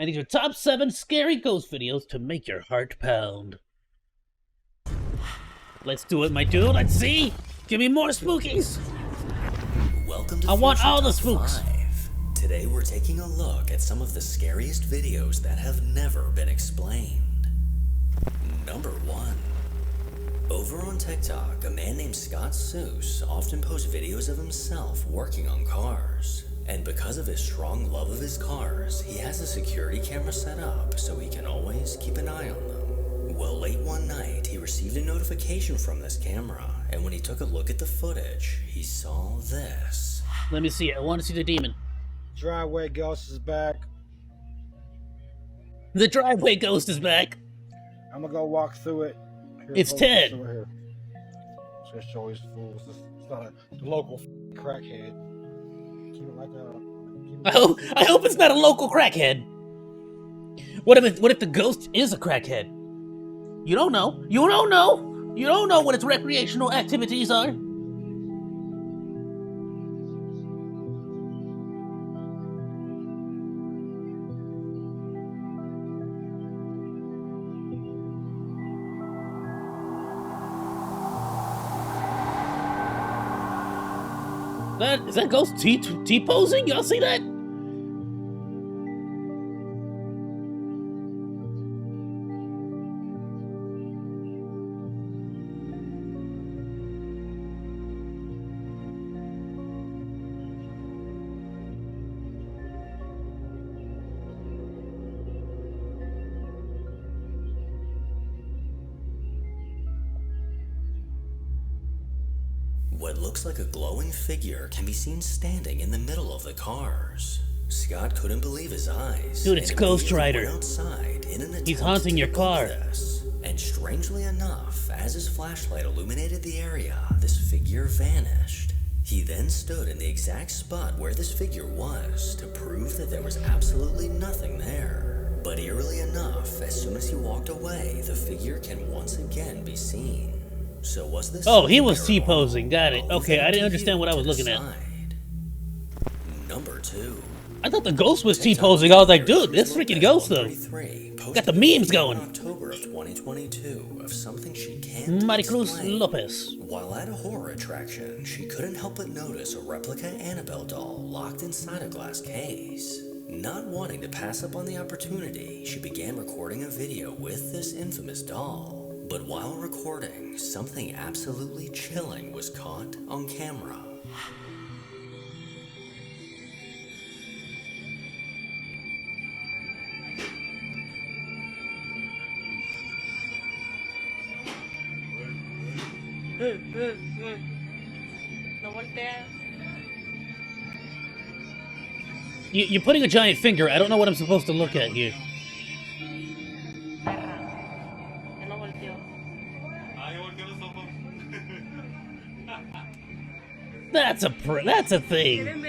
And these are top 7 scary ghost videos to make your heart pound. Let's do it, my dude. Let's see. Give me more spookies. Welcome to I want all the Fearsome spooks. Five. Today we're taking a look at some of the scariest videos that have never been explained. Number 1. Over on TikTok, a man named Scott Seuss often posts videos of himself working on cars. And because of his strong love of his cars, he has a security camera set up so he can always keep an eye on them. Well, late one night, he received a notification from this camera, and when he took a look at the footage, he saw this. Let me see it. I want to see the demon. Driveway ghost is back. The driveway ghost is back. I'm gonna go walk through it. Here, It's Ted. Here. Just show these fools. It's not the local crackhead. Keep it like a. I hope it's not a local crackhead. What if the ghost is a crackhead? You don't know. You don't know. You don't know what its recreational activities are. Is that ghost T-posing? Y'all see that? What looks like a glowing figure can be seen standing in the middle of the cars. Scott couldn't believe his eyes. Dude, it's Ghost Rider. Outside in an He's haunting your car. This. And strangely enough, as his flashlight illuminated the area, this figure vanished. He then stood in the exact spot where this figure was to prove that there was absolutely nothing there. But eerily enough, as soon as he walked away, the figure can once again be seen. So was this? Oh, he was T-posing. Got it. Okay, I didn't understand what I was looking at. Number 2. I thought the ghost was T-posing. I was like, dude, this freaking ghost though. Got the memes going. October of 2022 of something she can't Maricruz explain. Lopez. While at a horror attraction, she couldn't help but notice a replica Annabelle doll locked inside a glass case. Not wanting to pass up on the opportunity, she began recording a video with this infamous doll. But while recording, something absolutely chilling was caught on camera. You're putting a giant finger. I don't know what I'm supposed to look at here. That's a thing.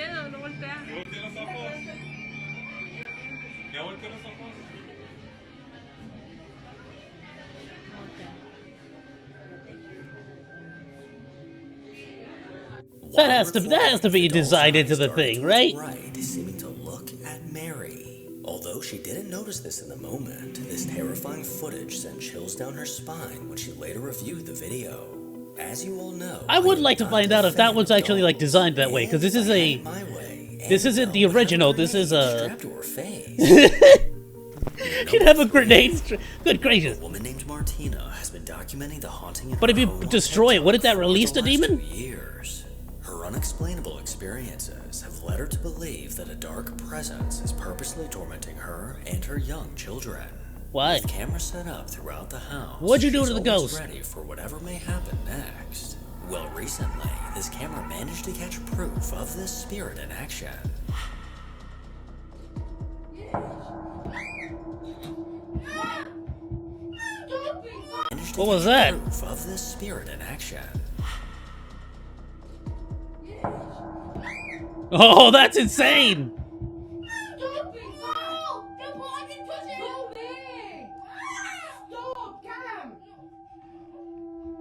That has to be designed into the thing, right? Right, seeming to look at Mary. Although she didn't notice this in the moment, this terrifying footage sent chills down her spine when she later reviewed the video. As you all know, I would like to find out if that one's actually like designed that way, because this isn't the original. This is a. You'd have a grenade. Good gracious! A woman named Martina has been documenting the haunting. But if you destroy it, wouldn't that release the demon? Years. Her unexplainable experiences have led her to believe that a dark presence is purposely tormenting her and her young children. Why? With cameras set up throughout the house, What'd you do to the she's ghost? always ready for whatever may happen next. Well, recently, this camera managed to catch proof of this spirit in action. What was that? Proof of this spirit in action. Oh, that's insane!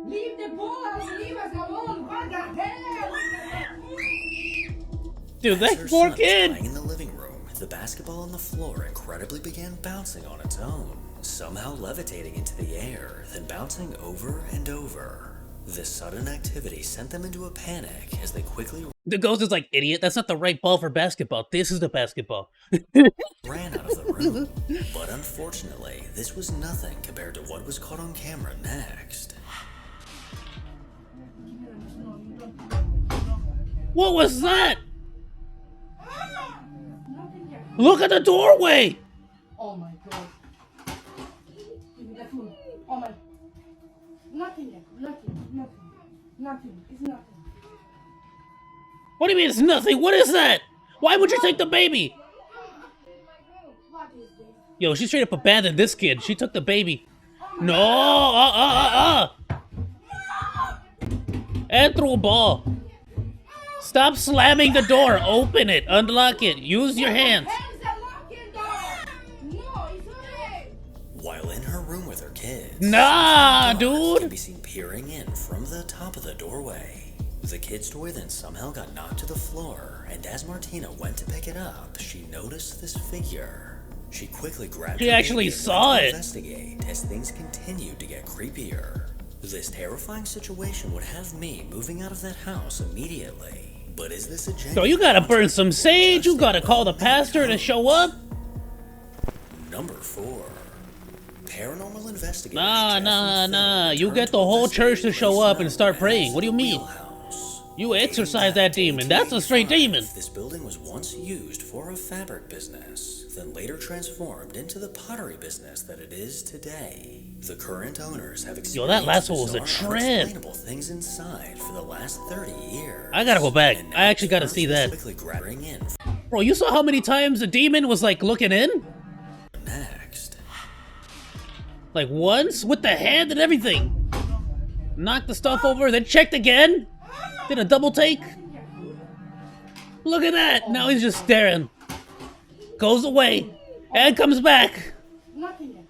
Leave the balls, leave us alone, what the hell? Dude, that Her poor son kid! lying in the living room, the basketball on the floor incredibly began bouncing on its own, somehow levitating into the air, then bouncing over and over. This sudden activity sent them into a panic as they quickly The ghost is like, idiot, that's not the right ball for basketball. This is the basketball. ran out of the room. But unfortunately, this was nothing compared to what was caught on camera next. What was that? Look at the doorway! Oh my god. Give me that food. Oh my. Nothing yet. Nothing. It's nothing. What do you mean it's nothing? What is that? Why would you take the baby? What is this? Yo, she straight up abandoned this kid. She took the baby. No! And threw a ball. Stop slamming the door. Open it. Unlock it. Use your hands. Hands are locking door. No, it's okay. While in her room with her kids, Nah, Dot can dude. be seen peering in from the top of the doorway. The kid's toy then somehow got knocked to the floor, and as Martina went to pick it up, she noticed this figure. She quickly grabbed She her actually baby and saw went to it. investigate as things continued to get creepier. This terrifying situation would have me moving out of that house immediately. But is this a genuine So you gotta burn haunting some or sage. You just gotta a call the one-man pastor to house? show up. Number 4. Paranormal investigators. Nah, Jeff nah, and Phil nah. You returned get to the whole investigate church to a show place up and start known praying. as What do you mean? Wheelhouse. You exorcise Dating that back demon. to That's a straight 1885, demon. This building was once used for a fabric business, then later transformed into the pottery business that it is today. The current owners have experienced that last one was a bizarre, trip. unexplainable things inside for the last 30 years. I gotta go back. And I actually now gotta see that. specifically grabbing in Bro, you saw how many times the demon was like looking in? next. Like once with the hand and everything. Knocked the stuff over, then checked again. Did a double take. Look at that. Now he's just staring. Goes away and comes back. Nothing yet.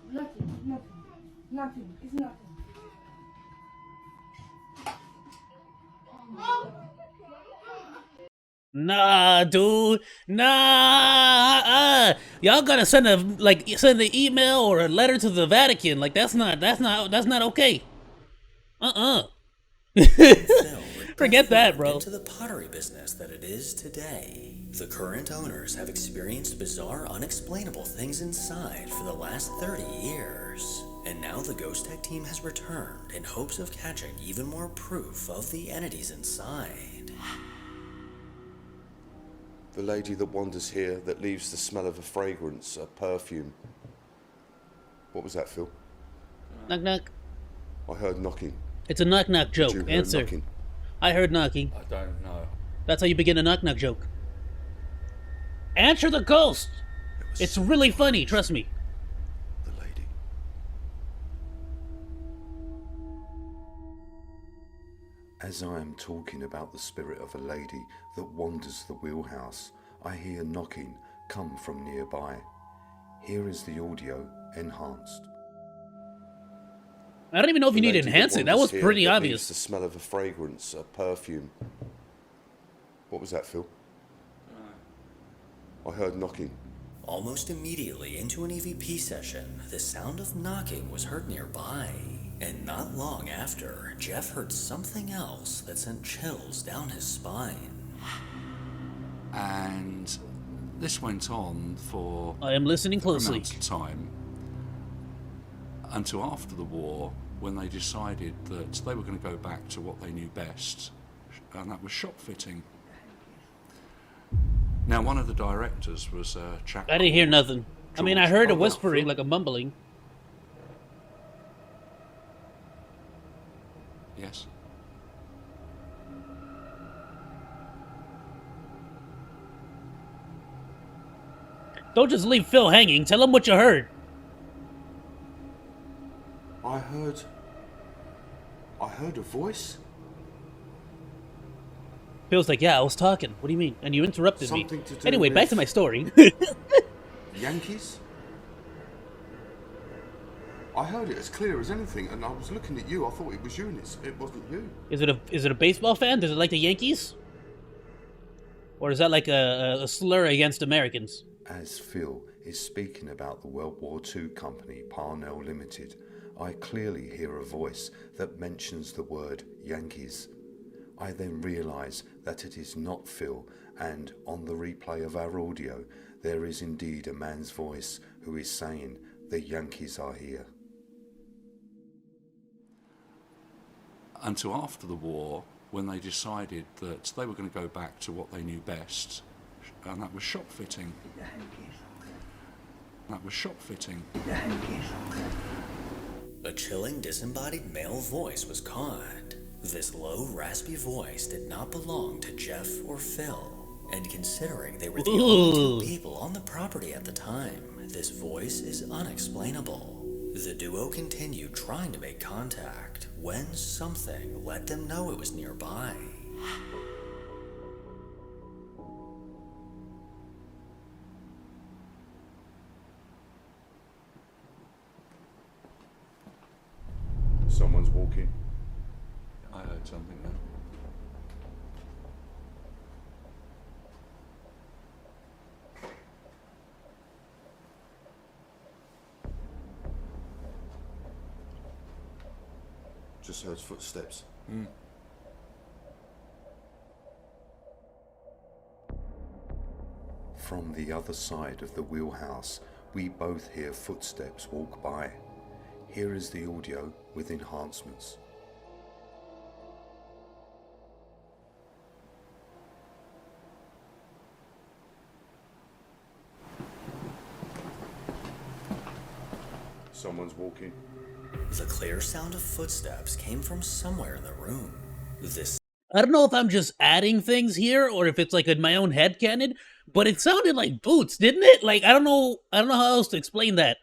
Nothing. It's nothing. Nah, dude. Nah. Y'all gotta send send an email or a letter to the Vatican. Like that's not okay. Forget that, bro. Into the pottery business that it is today. The current owners have experienced bizarre, unexplainable things inside for the last 30 years. And now the Ghost Tech team has returned in hopes of catching even more proof of the entities inside. The lady that wanders here, that leaves the smell of a fragrance, a perfume. What was that, Phil? Knock knock. I heard knocking. It's a knock knock joke. Did you hear Answer. knocking? I heard knocking. I don't know. That's how you begin a knock knock joke. Answer the ghost. It's really funny. Trust me. The lady. As I am talking about the spirit of a lady that wanders the wheelhouse, I hear knocking come from nearby. Here is the audio enhanced. I don't even know if you The need to lady enhance it. That was wanders here, pretty that obvious. leaves the smell of a fragrance, a perfume. What was that, Phil? I heard knocking. Almost immediately into an EVP session, the sound of knocking was heard nearby. And not long after, Jeff heard something else that sent chills down his spine. And this went on for I am listening closely. amounts of time until after the war, when they decided that they were going to go back to what they knew best, and that was shop fitting. Now, one of the directors was a chap. I didn't hear called nothing. I mean, I George heard a Ozomatli. whispering, like a mumbling. Yes. Don't just leave Phil hanging. Tell him what you heard. I heard a voice. Phil's like, yeah, I was talking. What do you mean? And you interrupted Something me. to do Anyway, back with- to my story. Yankees? I heard it as clear as anything, and I was looking at you. I thought it was you, and it wasn't you. Is it a baseball fan? Does it like the Yankees? Or is that like a slur against Americans? as Phil is speaking about the World War II company Parnell Limited, I clearly hear a voice that mentions the word Yankees. I then realise that it is not Phil, and on the replay of our audio there is indeed a man's voice who is saying the Yankees are here. Until after the war, when they decided that they were going to go back to what they knew best, and that was shop fitting. That was shop fitting. A chilling, disembodied male voice was caught. This low, raspy voice did not belong to Jeff or Phil, and considering they were the only two people on the property at the time, this voice is unexplainable. The duo continued trying to make contact when something let them know it was nearby. Someone's walking. I heard something then. Just heard footsteps. From the other side of the wheelhouse, we both hear footsteps walk by. Here is the audio with enhancements. Someone's walking. The clear sound of footsteps came from somewhere in the room. This I don't know if I'm just adding things here or if it's like in my own headcanon, but it sounded like boots, didn't it? Like I don't know how else to explain that.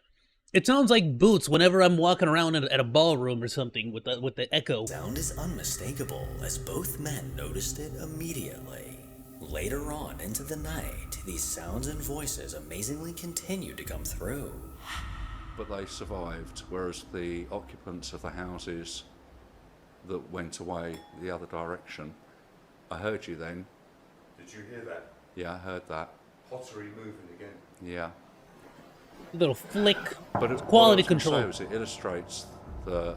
It sounds like boots whenever I'm walking around at a ballroom or something with the echo. sound is unmistakable, as both men noticed it immediately. Later on into the night, these sounds and voices amazingly continued to come through. But they survived, whereas the occupants of the houses that went away the other direction, I heard you then. Did you hear that? Yeah, I heard that. Pottery moving again. Yeah. Little flick. But It's quality what I was control. gonna say was it illustrates the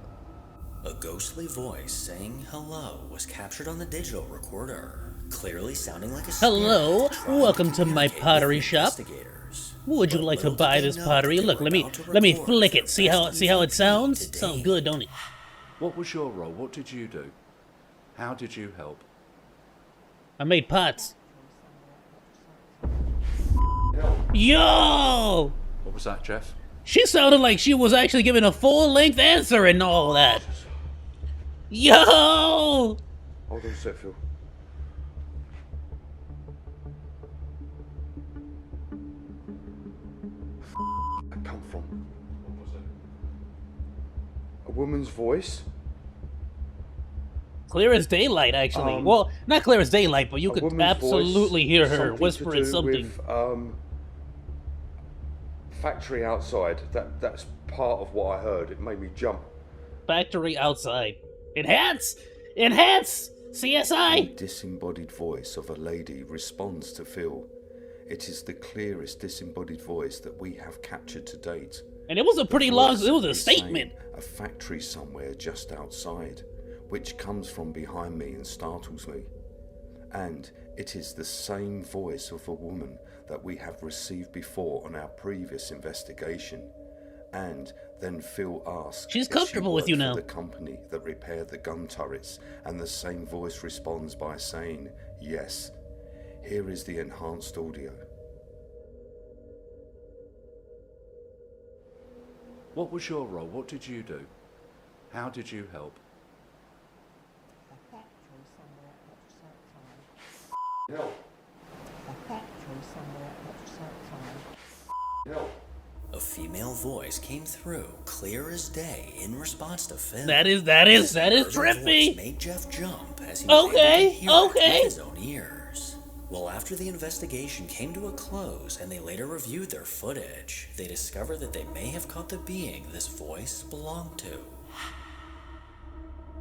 A ghostly voice saying hello was captured on the digital recorder, clearly sounding like a spirit Hello, trying welcome to my communicate with pottery shop. investigators. Would you But like to little buy did they this know pottery? that they Look, were let me about to let me record flick their it. See how best it EVP sounds? to Sounds date. good, don't it? What was your role? What did you do? How did you help? I made pots. Yo! What was that, Jeff? She sounded like she was actually giving a full-length answer and all that. Yo! Hold on a sec, Phil. That come from? What was it? A woman's voice? Clear as daylight, actually. Well, not clear as daylight, but you A could woman's absolutely voice, hear her something to whispering do something. With, factory outside. That's part of what I heard. It made me jump. Factory outside. Enhance! Enhance! The CSI! disembodied voice of a lady responds to Phil. It is the clearest disembodied voice that we have captured to date. And it was a pretty The long, voice it was a is statement. saying a factory somewhere just outside, which comes from behind me and startles me. And it is the same voice of a woman that we have received before on our previous investigation. And then Phil asks She's if comfortable she with you worked now. for the company that repaired the gun turrets, and the same voice responds by saying yes. Here is the enhanced audio. What was your role? What did you do? How did you help? A factory somewhere outside. A factory somewhere outside. A female voice came through, clear as day, in response to Phil. That is This urban trippy. voice made Jeff jump as he was Okay, able to hear it okay. with his own ears. Well, after the investigation came to a close and they later reviewed their footage, they discovered that they may have caught the being this voice belonged to.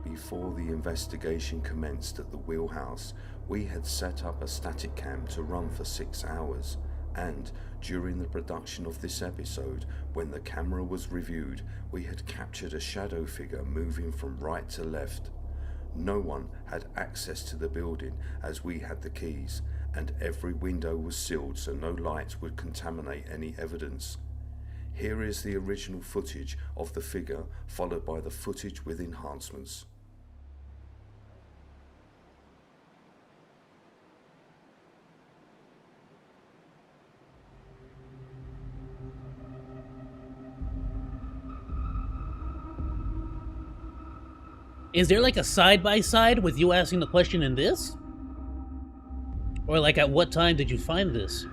Before the investigation commenced at the wheelhouse, we had set up a static cam to run for 6 hours, And during the production of this episode, when the camera was reviewed, we had captured a shadow figure moving from right to left. No one had access to the building as we had the keys, and every window was sealed so no light would contaminate any evidence. Here is the original footage of the figure, followed by the footage with enhancements. Is there like a side-by-side with you asking the question in this? Or like at what time did you find this?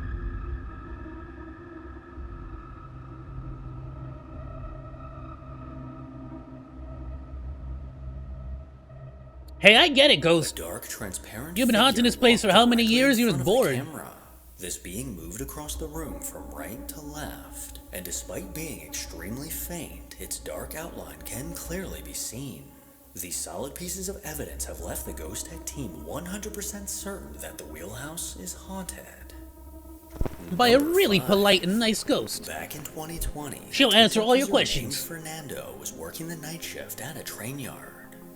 Hey, I get it, Ghost. A dark, transparent You've been haunting figure this place for walked how many directly years? in You was front of the bored. camera. This being moved across the room from right to left, and despite being extremely faint, its dark outline can clearly be seen. These solid pieces of evidence have left the Ghost Tech team 100% certain that the wheelhouse is haunted. By a Number really 5. polite and nice ghost. Back in 2020, She'll a answer all your user questions. named Fernando was working the night shift at a train yard.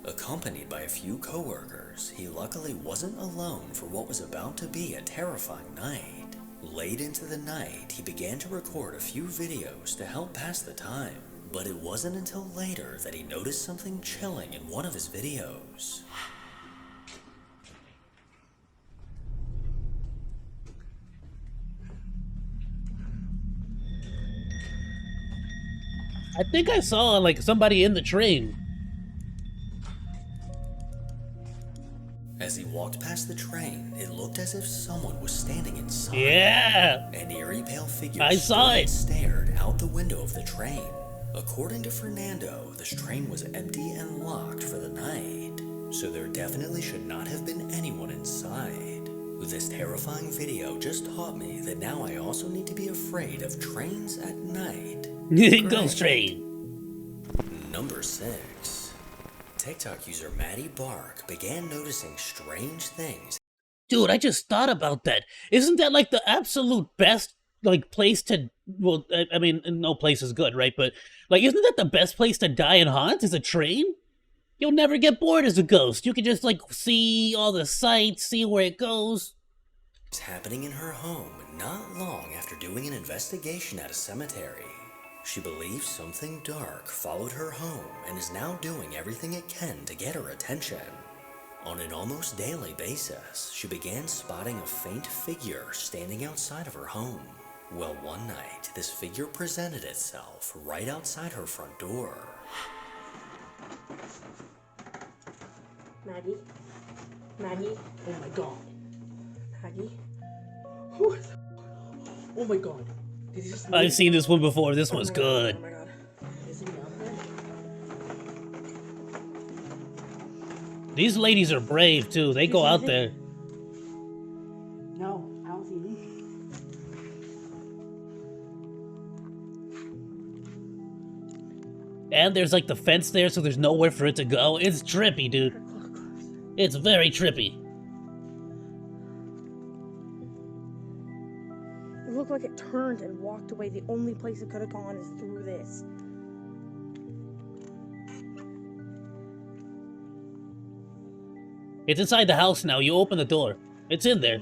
Accompanied by a few co-workers, he luckily wasn't alone for what was about to be a terrifying night. Late into the night, he began to record a few videos to help pass the time, but it wasn't until later that he noticed something chilling in one of his videos. I think I saw like somebody in the train. As he walked past the train, it looked as if someone was standing inside. Yeah! An eerie pale figure I saw stood and it. stared out the window of the train. According to Fernando, this train was empty and locked for the night, so there definitely should not have been anyone inside. This terrifying video just taught me that now I also need to be afraid of trains at night. Ghost train. Number 6. TikTok user Maddie Bark began noticing strange things. Dude, I just thought about that. Isn't that like the absolute best like place to, well, I mean, no place is good, right? But like, isn't that the best place to die and haunt, is a train? You'll never get bored as a ghost. You can just like see all the sights, see where it goes. Happening in her home not long after doing an investigation at a cemetery. She believes something dark followed her home and is now doing everything it can to get her attention. On an almost daily basis, she began spotting a faint figure standing outside of her home. Well, one night, this figure presented itself right outside her front door. Maggie? Maggie? Oh my god. Maggie? Who is... Oh my god. Did you just I've seen this one before. This one's good. Oh my god. Is he out there? These ladies are brave too. They go out there. No, I don't see him. And there's like the fence there, so there's nowhere for it to go. It's trippy, dude. It's very trippy. It looked like it turned and walked away. The only place it could have gone is through this. It's inside the house now. You open the door. It's in there.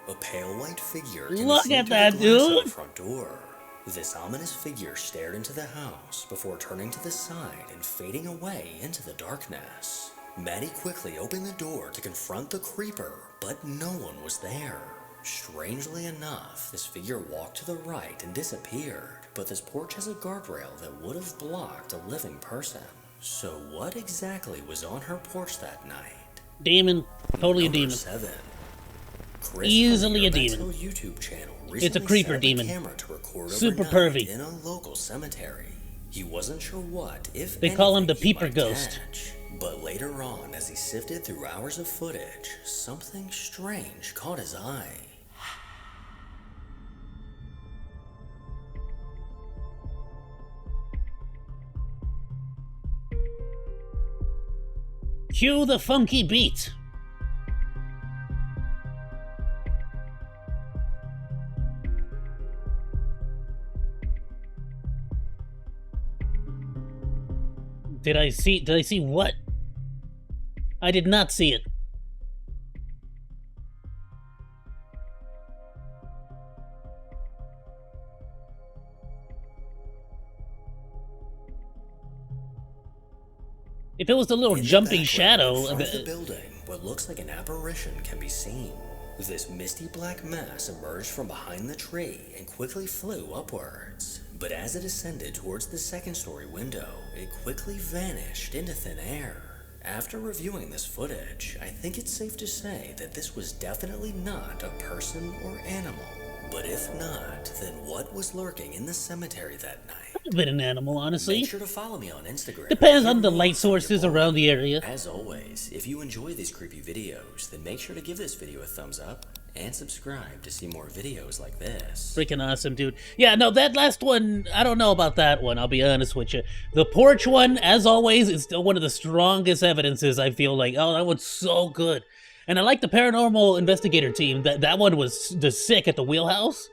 A pale white figure Look can at see that, through the glass of dude. the front door. This ominous figure stared into the house before turning to the side and fading away into the darkness. Maddie quickly opened the door to confront the creeper, but no one was there. Strangely enough, this figure walked to the right and disappeared, but this porch has a guardrail that would have blocked a living person. So what exactly was on her porch that night? Demon. Totally a Number demon. 7. Chris Easily from the a demon. Mental YouTube channel It's a recently creeper set up demon. camera to record Super overnight pervy. in a local cemetery. He wasn't sure what, if They call him the anything, he peeper might ghost. catch. But later on, as he sifted through hours of footage, something strange caught his eye. Cue the funky beat. Did I see what? I did not see it. If it was the little In the jumping background, shadow, in front of the building, what looks like an apparition can be seen. This misty black mass emerged from behind the tree and quickly flew upwards. But as it ascended towards the second-story window, it quickly vanished into thin air. After reviewing this footage, I think it's safe to say that this was definitely not a person or animal. But if not, then what was lurking in the cemetery that night? I've been an animal, honestly. Make sure to follow me on Instagram. Depends on the light sources around the area. As always, if you enjoy these creepy videos, then make sure to give this video a thumbs up and subscribe to see more videos like this. Freaking awesome, dude. Yeah, no, that last one, I don't know about that one, I'll be honest with you. The porch one, as always, is still one of the strongest evidences, I feel like. Oh, that one's so good. And I like the paranormal investigator team. That one was the sick at the wheelhouse.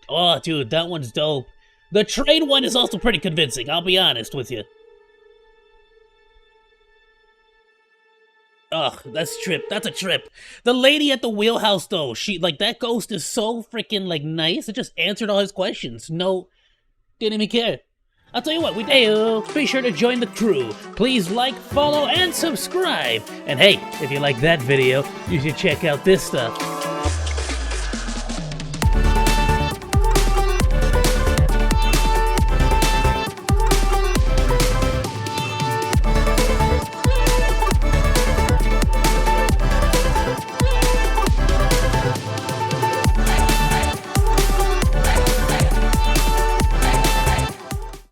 Oh, dude, that one's dope. The train one is also pretty convincing, I'll be honest with you. Ugh, that's a trip. That's a trip. The lady at the wheelhouse, though, that ghost is so freaking, nice. It just answered all his questions. No, didn't even care. I'll tell you what, be sure to join the crew. Please like, follow, and subscribe. And hey, if you like that video, you should check out this stuff.